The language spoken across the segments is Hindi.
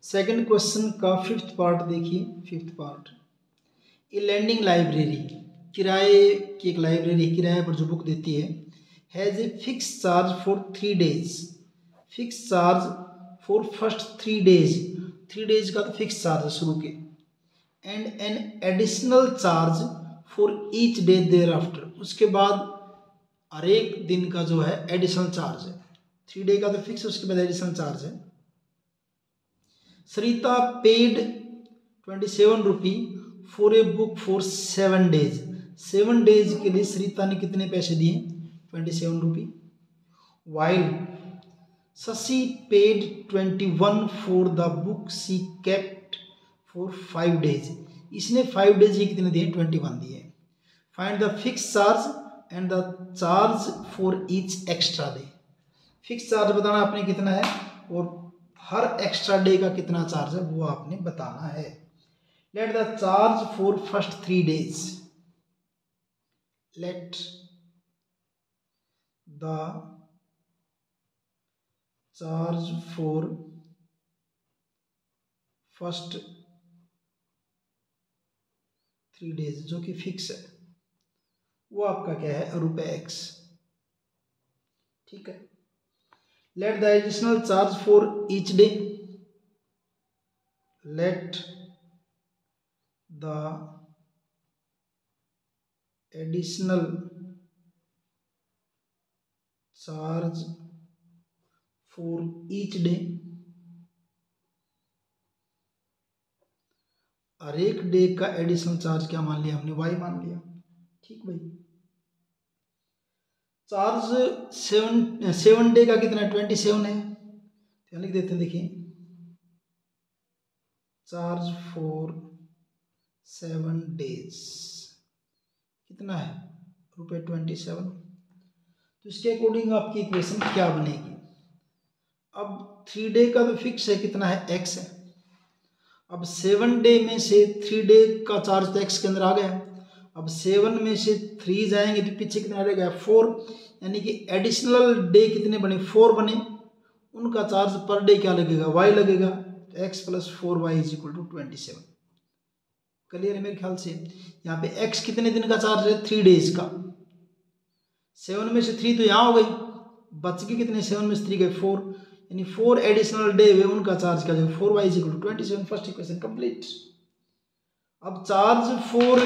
सेकंड क्वेश्चन का फिफ्थ पार्ट देखिए। फिफ्थ पार्ट, ए लैंडिंग लाइब्रेरी, किराए की एक लाइब्रेरी किराए पर जो बुक देती है, has a fix charge for 3 days, fix charge for first 3 days, 3 days का तो फिक्स चार्ज है शुरू के, and an additional charge for each day thereafter, उसके बाद हर एक दिन का जो है एडिशनल चार्ज है। 3 day का तो फिक्स, उसके बाद एडिशनल चार्ज है। Sarita paid 27 rupee for a book for 7 days, 7 days के लिए सरिता ने कितने पैसे दिए? 27 rupee. While Shashi paid 21 for the book she kept for 5 days, इसने 5 days ही कितने दिए? 21 दिए। Find the fix charge and the charge for each extra day, fix charge बताना आपने कितना है और हर एक्स्ट्रा डे का कितना चार्ज है वो आपने बताना है। Let the charge for first 3 days, let the charge for first 3 days जो कि फिक्स है वो आपका क्या है? ₹X, ठीक है। Let the additional charge for each day, let the additional charge for each day, हर एक डे का एडिशनल चार्ज क्या मान लिया हमने? Y मान लिया, ठीक भाई। चार्ज 7 डे का कितना है? 27 है, तो लिख देते हैं, देखिए चार्ज फॉर 7 days कितना है? ₹27। तो इसके अकॉर्डिंग आपकी इक्वेशन क्या बनेगी? अब 3 डे का तो फिक्स है, कितना है? X है। अब 7 डे में से 3 डे का चार्ज तो X के अंदर आ गया। अब 7 में से 3 जाएंगे तो पीछे कितना रहेगा? 4, यानी कि एडिशनल डे कितने बने? 4 बने, उनका चार्ज पर डे क्या लगेगा? Y लगेगा। X + 4y = 27। क्लियर है मेरे ख्याल से? यहाँ पे X कितने दिन का चार्ज है? 3 days का। 7 में से 3 तो यहाँ हो गई, बच के कितने? 7 में से 3 गए 4, यानी 4 एडिशनल डे हुए, उनका चार्ज क्या जाएगा? 4y = 27। First equation complete. अब चार्ज फॉर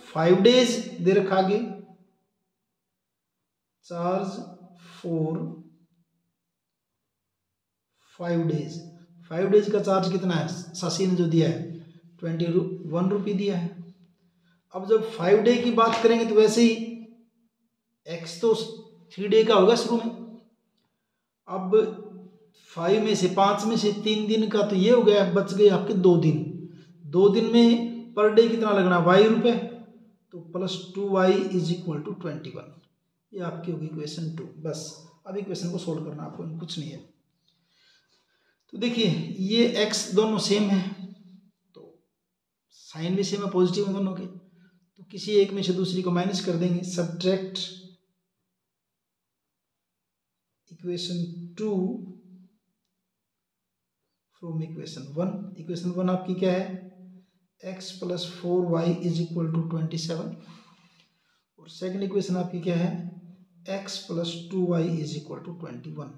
5 days दे रखा आगे, चार्ज फॉर 5 days, 5 days का चार्ज कितना है? शशि ने जो दिया है 21 रुपी दिया है। अब जब 5 डे की बात करेंगे तो वैसे ही X तो 3 डे का होगा शुरू में। अब 5 में से 5 में से 3 दिन का तो ये हो गया, बच गए आपके 2 दिन। 2 दिन में पर डे कितना लगना? Y रुपए, तो +2y = 21। ये आपकी होगी इक्वेशन 2। बस अब इक्वेशन को सोल्व करना आपको, कुछ नहीं है। तो देखिए ये x दोनों सेम है, तो साइन भी सेम है, पॉजिटिव है दोनों के, तो किसी एक में से दूसरी को माइनस कर देंगे। Subtract equation 2 from equation 1। Equation 1 आपकी क्या है? x + 4y = 27, और सेकंड इक्वेशन आपकी क्या है? x + 2y = 21।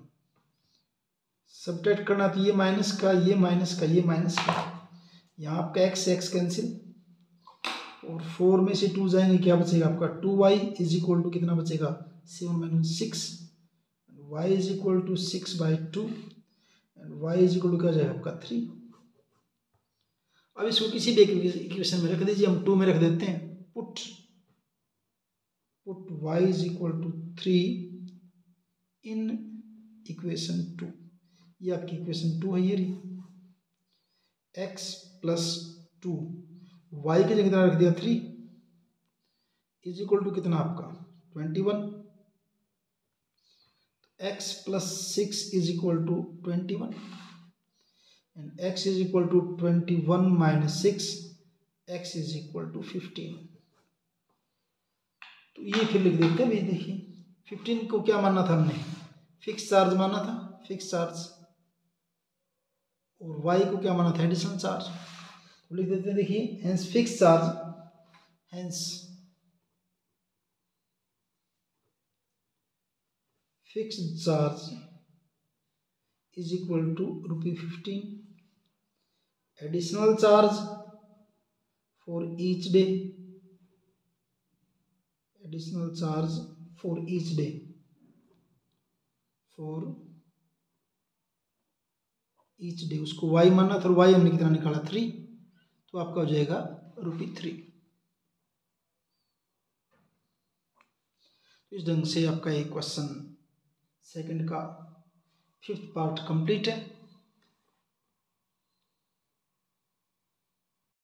सब्ट्रैक्ट करना तो ये माइनस का, ये माइनस का, ये माइनस का, यहाँ आपका x कैंसिल, और 4 में से 2 जाएंगे, क्या बचेगा आपका? 2y = कितना बचेगा? 7 - 6, y = 6/2, एंड y = क्या जाएगा आपका? 3। अब इसको किसी भी इक्वेशन में रख दीजिए, हम 2 में रख देते हैं। पुट y = 3 इन इक्वेशन 2, ये आपकी इक्वेशन 2 है। ये रही x + 2, y की जगह कितना रख दिया? 3 = कितना आपका? 21। x + 6 = 21, and x = 21 - 6, x = 15। तो ये फिर लिख देते हैं भाई। देखिए 15 को क्या मानना था हमने? फिक्स चार्ज मानना था, फिक्स चार्ज, और वाई को क्या माना था, एडिशनल चार्ज। तो लिख देते हैं, देखिए hence fix charge, hence fix charge is equal to ₹15, additional charge for each day, additional charge for each day, for each day, उसको वाई माना था, वाई हमने कितना निकाला 3, तो आपका हो जाएगा ₹3। इस ढंग से आपका एक क्वेश्चन सेकंड का 5th पार्ट कंप्लीट है।